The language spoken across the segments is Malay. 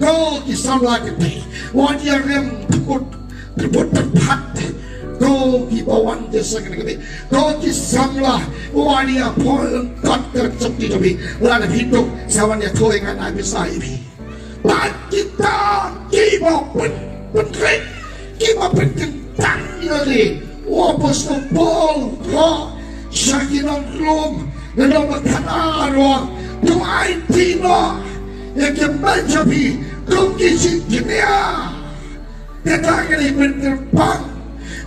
Go ki Samla Kynthei wan dia Riam put pat Go ki bawan Jingiaseng Kynthei Go ki Samla wan dia pol kat tercukti tobi lana hidup sawan dia toingan bisa ibi But kita kiba pentrek kiba pentang ini wapos ng bol ko sakinang rum na magkanarwa yung ay tino yung kimansabi kung kisip niya katagani penterpang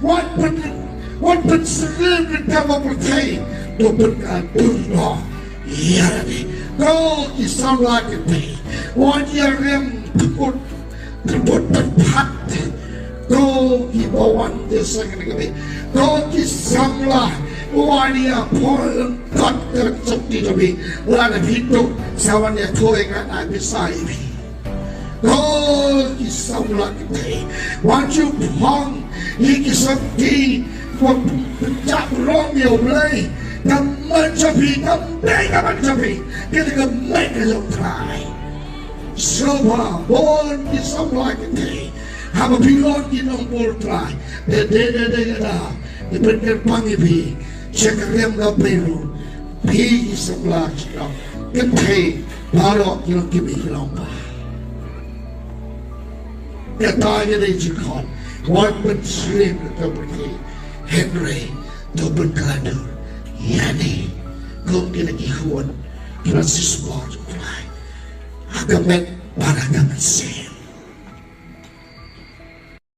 wan pensirin kita mapercay doon ka turno yarani go ki Samla Kynthei wan dia Riam put pat Go ki bawan Jingiaseng Kynthei Go ki Samla wan dia pol kat tercukti tobi lana hidup sawan dia toingan bisa ibi Go ki Samla Kynthei wan you pong ikisakti penjak rong yo Mlien kamancapi kamancapi kita kamay try Soba bon ki Samla Kynthei Haba pilon ki nong try de bener pangibi cek Riam ga peru pi ki Samla Kynthei balok ki nong kimi lomba katanya de jikon wan penslim to pergi Henry to berkadu yani kung kinakikuan Francis Bord agamet para gaman si